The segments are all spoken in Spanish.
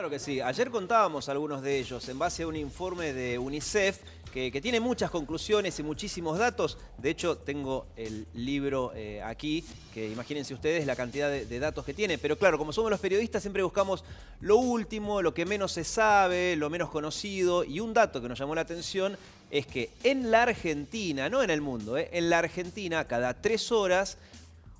Claro que sí. Ayer contábamos algunos de ellos en base a un informe de UNICEF que tiene muchas conclusiones y muchísimos datos. De hecho, tengo el libro aquí, que imagínense ustedes la cantidad de datos que tiene. Pero claro, como somos los periodistas, siempre buscamos lo último, lo que menos se sabe, lo menos conocido. Y un dato que nos llamó la atención es que en la Argentina, no en el mundo, en la Argentina, cada 3 horas,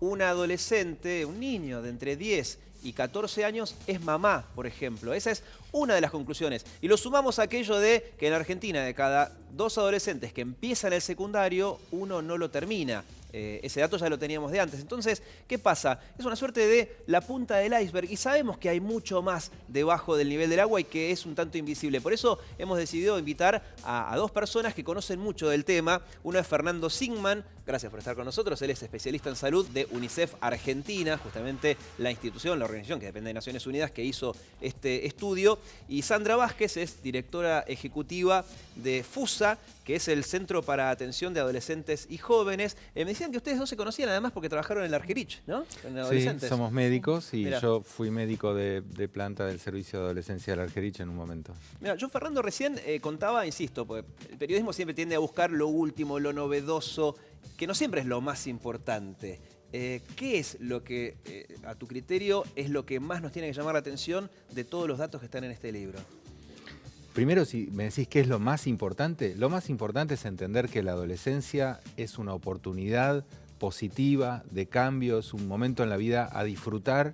un adolescente, un niño de entre 10 y 14 años es mamá, por ejemplo. Esa es una de las conclusiones. Y lo sumamos a aquello de que en Argentina, de cada 2 adolescentes que empiezan el secundario, uno no lo termina. Ese dato ya lo teníamos de antes. Entonces, ¿qué pasa? Es una suerte de la punta del iceberg y sabemos que hay mucho más debajo del nivel del agua y que es un tanto invisible. Por eso hemos decidido invitar a 2 personas que conocen mucho del tema. Uno es Fernando Sigman. Gracias por estar con nosotros. Él es especialista en salud de UNICEF Argentina, justamente la institución, la organización que depende de Naciones Unidas que hizo este estudio. Y Sandra Vázquez es directora ejecutiva de FUSA, que es el Centro para Atención de Adolescentes y Jóvenes. Me decían que ustedes no se conocían además porque trabajaron en el Argerich, ¿no? En adolescentes. Sí, somos médicos y Mirá. yo fui médico de planta del Servicio de Adolescencia del Argerich en un momento. Mira, yo Fernando recién contaba, insisto, porque el periodismo siempre tiende a buscar lo último, lo novedoso, que no siempre es lo más importante. ¿Qué es lo que, a tu criterio, es lo que más nos tiene que llamar la atención de todos los datos que están en este libro? Primero, si me decís qué es lo más importante es entender que la adolescencia es una oportunidad positiva de cambio, es un momento en la vida a disfrutar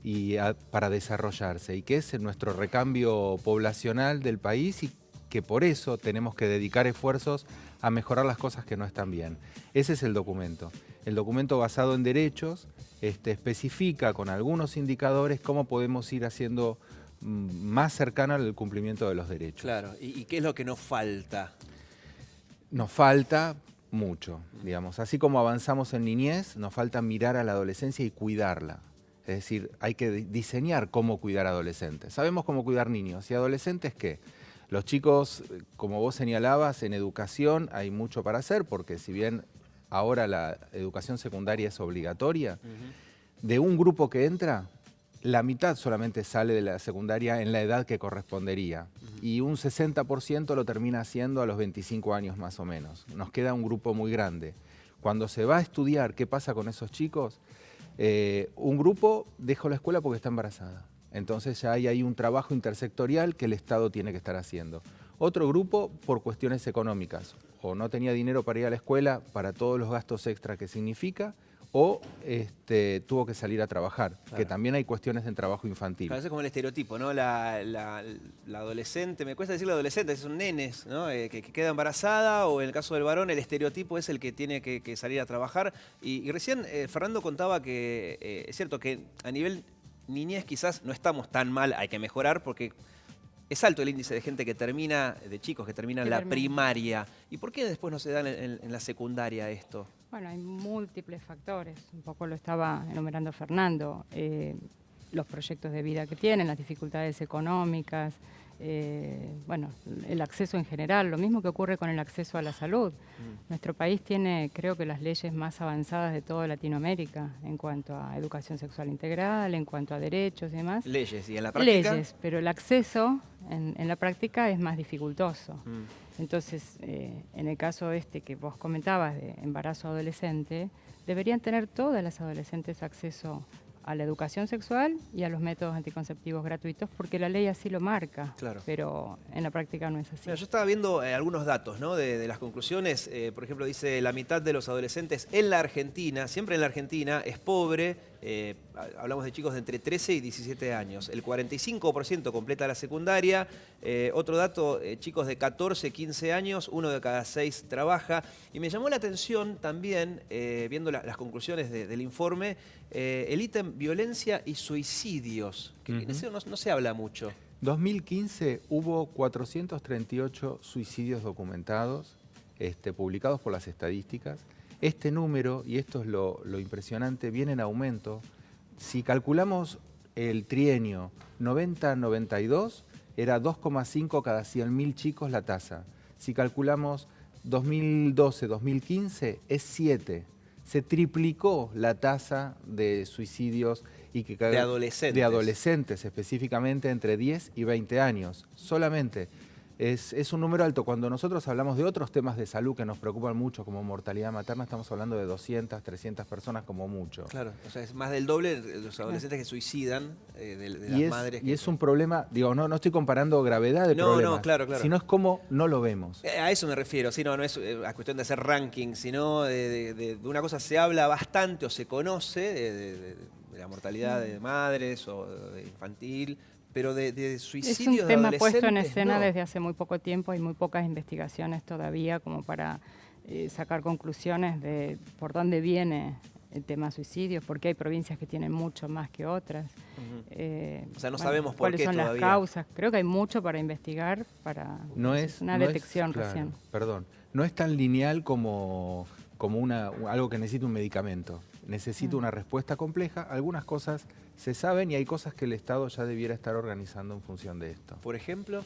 y para desarrollarse, y que es nuestro recambio poblacional del país y que por eso tenemos que dedicar esfuerzos a mejorar las cosas que no están bien. Ese es el documento. El documento basado en derechos especifica con algunos indicadores cómo podemos ir haciendo más cercano al cumplimiento de los derechos. Claro, ¿y qué es lo que nos falta? Nos falta mucho, digamos. Así como avanzamos en niñez, nos falta mirar a la adolescencia y cuidarla. Es decir, hay que diseñar cómo cuidar adolescentes. Sabemos cómo cuidar niños. ¿Y adolescentes qué? Los chicos, como vos señalabas, en educación hay mucho para hacer, porque si bien ahora la educación secundaria es obligatoria, de un grupo que entra, la mitad solamente sale de la secundaria en la edad que correspondería. Y un 60% lo termina haciendo a los 25 años más o menos. Nos queda un grupo muy grande. Cuando se va a estudiar qué pasa con esos chicos, un grupo deja la escuela porque está embarazada. Entonces ya hay ahí un trabajo intersectorial que el Estado tiene que estar haciendo. Otro grupo por cuestiones económicas. O no tenía dinero para ir a la escuela para todos los gastos extra que significa, o tuvo que salir a trabajar, claro. Que también hay cuestiones en trabajo infantil. Claro, eso es como el estereotipo, ¿no? La adolescente, me cuesta decirlo adolescente, son nenes, ¿no? Que queda embarazada, o en el caso del varón, el estereotipo es el que tiene que salir a trabajar. Y recién Fernando contaba que es cierto que a nivel niñez quizás no estamos tan mal, hay que mejorar, porque es alto el índice de gente que termina, de chicos que terminan la primaria. ¿Y por qué después no se da en la secundaria esto? Bueno, hay múltiples factores, un poco lo estaba enumerando Fernando, los proyectos de vida que tienen, las dificultades económicas, bueno, el acceso en general, lo mismo que ocurre con el acceso a la salud. Nuestro país tiene, creo que, las leyes más avanzadas de toda Latinoamérica en cuanto a educación sexual integral, en cuanto a derechos y demás. Leyes, ¿y en la práctica? Leyes, pero el acceso en la práctica es más dificultoso. Entonces, en el caso que vos comentabas de embarazo adolescente, deberían tener todas las adolescentes acceso a la educación sexual y a los métodos anticonceptivos gratuitos, porque la ley así lo marca, claro. Pero en la práctica no es así. Mira, yo estaba viendo algunos datos, ¿no? de las conclusiones. Por ejemplo, dice la mitad de los adolescentes en la Argentina, siempre en la Argentina, es pobre. Hablamos de chicos de entre 13 y 17 años. El 45% completa la secundaria. Otro dato, chicos de 14, 15 años, 1 de cada 6 trabaja. Y me llamó la atención también, viendo las conclusiones del informe, el ítem violencia y suicidios, que en eso no se habla mucho. En 2015 hubo 438 suicidios documentados, publicados por las estadísticas. Este número, y esto es lo impresionante, viene en aumento. Si calculamos el trienio 90-92, era 2,5 cada 100.000 chicos la tasa. Si calculamos 2012-2015, es 7. Se triplicó la tasa de suicidios y que De adolescentes. De adolescentes, específicamente entre 10 y 20 años, solamente. Es un número alto. Cuando nosotros hablamos de otros temas de salud que nos preocupan mucho, como mortalidad materna, estamos hablando de 200, 300 personas como mucho. Claro, o sea, es más del doble de los adolescentes que suicidan de las madres. Y es un problema, digo, no estoy comparando gravedad de problemas, claro. sino es como no lo vemos. A eso me refiero, sí, no es a cuestión de hacer ranking, sino de una cosa se habla bastante o se conoce de la mortalidad de madres o de infantil, pero de suicidios Es un tema de puesto en adolescentes, escena no. desde hace muy poco tiempo, hay muy pocas investigaciones todavía como para sacar conclusiones de por dónde viene el tema suicidios, porque hay provincias que tienen mucho más que otras. O sea, no sabemos por cuáles qué son todavía. las causas. Creo que hay mucho para investigar, para una detección recién. Perdón, no es tan lineal como algo que necesita un medicamento. Necesita una respuesta compleja. Algunas cosas se saben y hay cosas que el Estado ya debiera estar organizando en función de esto. Por ejemplo,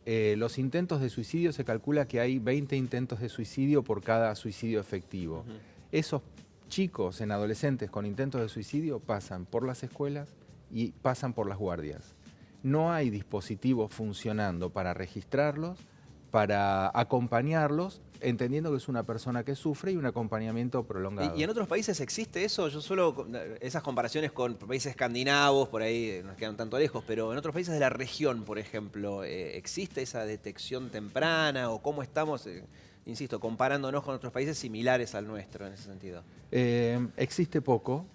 los intentos de suicidio, se calcula que hay 20 intentos de suicidio por cada suicidio efectivo. Esos chicos en adolescentes con intentos de suicidio pasan por las escuelas y pasan por las guardias. No hay dispositivos funcionando para registrarlos, para acompañarlos, entendiendo que es una persona que sufre y un acompañamiento prolongado. ¿Y en otros países existe eso? Yo suelo, esas comparaciones con países escandinavos, por ahí nos quedan tanto lejos, pero en otros países de la región, por ejemplo, ¿existe esa detección temprana o cómo estamos, insisto, comparándonos con otros países similares al nuestro en ese sentido? Existe poco,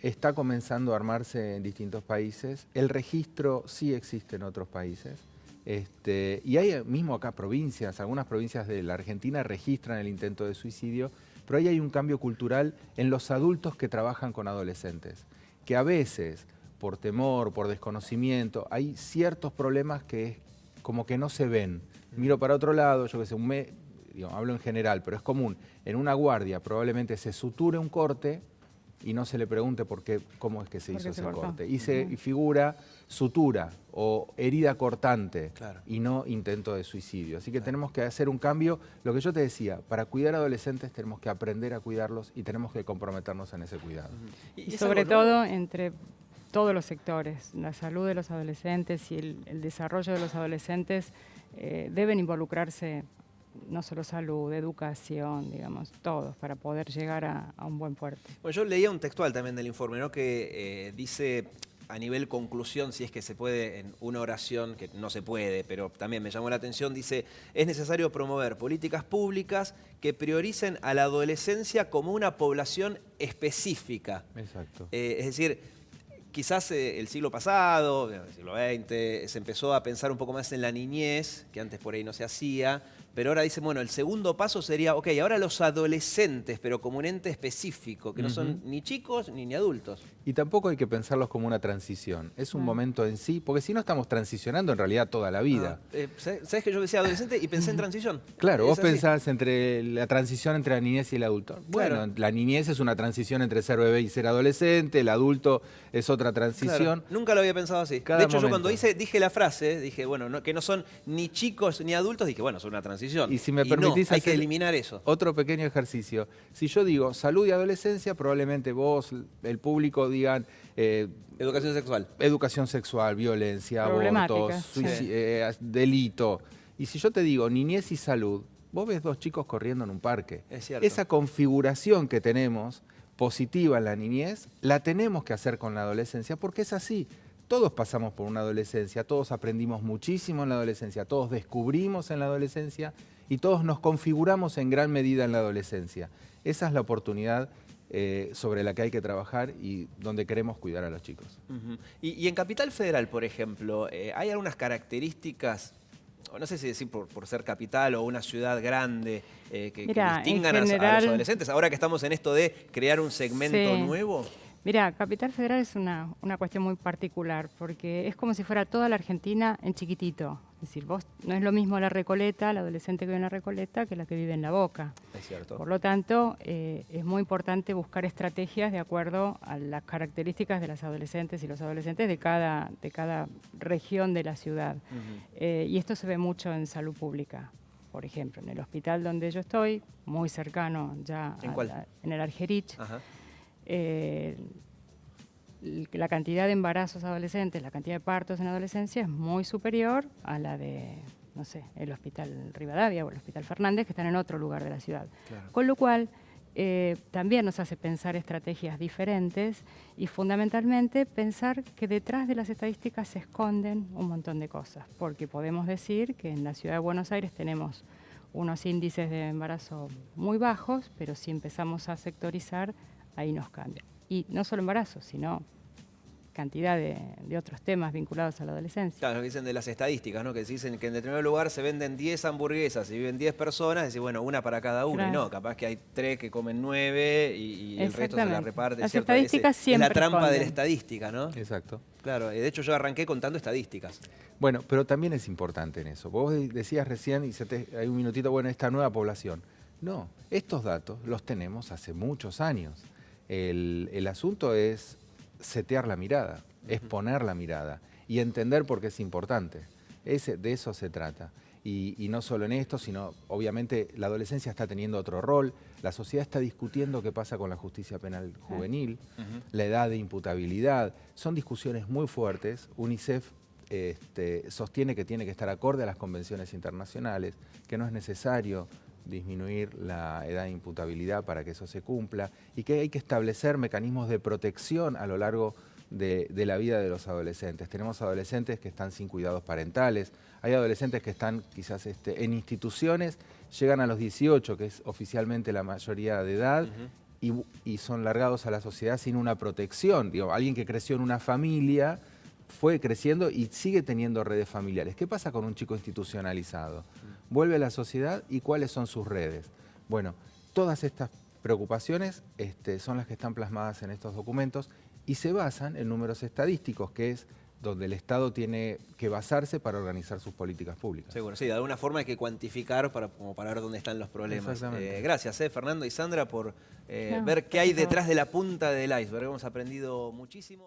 está comenzando a armarse en distintos países. El registro sí existe en otros países. Y hay mismo acá provincias, algunas provincias de la Argentina registran el intento de suicidio, pero ahí hay un cambio cultural en los adultos que trabajan con adolescentes, que a veces, por temor, por desconocimiento, hay ciertos problemas que como que no se ven. Miro para otro lado, yo qué sé, hablo en general, pero es común, en una guardia probablemente se suture un corte y no se le pregunte cómo es que se hizo ese corte. Y figura sutura o herida cortante, claro, y no intento de suicidio. Así que tenemos que hacer un cambio. Lo que yo te decía, para cuidar a adolescentes tenemos que aprender a cuidarlos y tenemos que comprometernos en ese cuidado. Y sobre todo entre todos los sectores, la salud de los adolescentes y el desarrollo de los adolescentes deben involucrarse. No solo salud, educación, digamos, todos, para poder llegar a un buen puerto. Bueno, yo leía un textual también del informe, ¿no? Que dice a nivel conclusión, si es que se puede en una oración, que no se puede, pero también me llamó la atención, dice, es necesario promover políticas públicas que prioricen a la adolescencia como una población específica. Exacto. Es decir, quizás el siglo pasado, el siglo XX, se empezó a pensar un poco más en la niñez, que antes por ahí no se hacía, pero ahora dicen, bueno, el segundo paso sería, ok, ahora los adolescentes, pero como un ente específico, que no son ni chicos ni adultos. Y tampoco hay que pensarlos como una transición, es un momento en sí, porque si no estamos transicionando en realidad toda la vida. ¿Sabes que yo decía adolescente y pensé en transición? Claro, vos así. pensás entre la transición entre la niñez y el adulto. Bueno, Claro. la niñez es una transición entre ser bebé y ser adolescente, el adulto es otra transición. Claro, nunca lo había pensado así. Cada de hecho, yo momento. cuando dije la frase, dije, bueno, que no son ni chicos ni adultos, dije, bueno, son una transición. Y si me permitís hay que hacer eliminar eso. otro pequeño ejercicio. Si yo digo salud y adolescencia, probablemente vos, el público, digan Educación sexual. educación sexual, violencia, abortos, delito. Y si yo te digo niñez y salud, vos ves dos chicos corriendo en un parque. Es cierto. Esa configuración que tenemos positiva en la niñez, la tenemos que hacer con la adolescencia, porque es así. Todos pasamos por una adolescencia, todos aprendimos muchísimo en la adolescencia, todos descubrimos en la adolescencia y todos nos configuramos en gran medida en la adolescencia. Esa es la oportunidad sobre la que hay que trabajar y donde queremos cuidar a los chicos. Y en Capital Federal, por ejemplo, ¿hay algunas características, no sé si decir por ser capital o una ciudad grande, que distingan a los adolescentes? Ahora que estamos en esto de crear un segmento nuevo. Mira, Capital Federal es una cuestión muy particular, porque es como si fuera toda la Argentina en chiquitito. Es decir, vos no es lo mismo la Recoleta, la adolescente que vive en la Recoleta, que la que vive en La Boca. Es cierto. Por lo tanto, es muy importante buscar estrategias de acuerdo a las características de las adolescentes y los adolescentes de cada región de la ciudad. Y esto se ve mucho en salud pública. Por ejemplo, en el hospital donde yo estoy, muy cercano ya ¿En cuál? en el Argerich. Ajá. la cantidad de embarazos adolescentes, la cantidad de partos en adolescencia es muy superior a la de, no sé, el Hospital Rivadavia o el Hospital Fernández, que están en otro lugar de la ciudad. Claro. Con lo cual, también nos hace pensar estrategias diferentes y fundamentalmente pensar que detrás de las estadísticas se esconden un montón de cosas, porque podemos decir que en la ciudad de Buenos Aires tenemos unos índices de embarazo muy bajos, pero si empezamos a sectorizar, ahí nos cambia. Y no solo embarazo, sino cantidad de otros temas vinculados a la adolescencia. Claro, lo que dicen de las estadísticas, ¿no? Que dicen que en determinado lugar se venden 10 hamburguesas y viven 10 personas, decir, bueno, una para cada uno. Claro. Y no, capaz que hay 3 que comen 9 y el resto se la reparte. Las ¿cierto? estadísticas Es siempre la trampa de la esconden. estadística, ¿no? Exacto. Claro, de hecho yo arranqué contando estadísticas. Bueno, pero también es importante en eso. Vos decías recién, y hay un minutito, bueno, esta nueva población. No, estos datos los tenemos hace muchos años. El asunto es setear la mirada, es poner la mirada y entender por qué es importante. De eso se trata. Y no solo en esto, sino obviamente la adolescencia está teniendo otro rol, la sociedad está discutiendo qué pasa con la justicia penal juvenil, la edad de imputabilidad. Son discusiones muy fuertes. UNICEF sostiene que tiene que estar acorde a las convenciones internacionales, que no es necesario disminuir la edad de imputabilidad para que eso se cumpla y que hay que establecer mecanismos de protección a lo largo de la vida de los adolescentes. Tenemos adolescentes que están sin cuidados parentales, hay adolescentes que están quizás en instituciones, llegan a los 18, que es oficialmente la mayoría de edad, y son largados a la sociedad sin una protección. Digo, alguien que creció en una familia fue creciendo y sigue teniendo redes familiares. ¿Qué pasa con un chico institucionalizado? Vuelve a la sociedad y ¿cuáles son sus redes? Bueno, todas estas preocupaciones son las que están plasmadas en estos documentos y se basan en números estadísticos, que es donde el Estado tiene que basarse para organizar sus políticas públicas. Seguro, sí, de alguna forma hay que cuantificar como para ver dónde están los problemas. Exactamente. Gracias, Fernando y Sandra, por ver qué hay detrás de la punta del iceberg. Hemos aprendido muchísimo.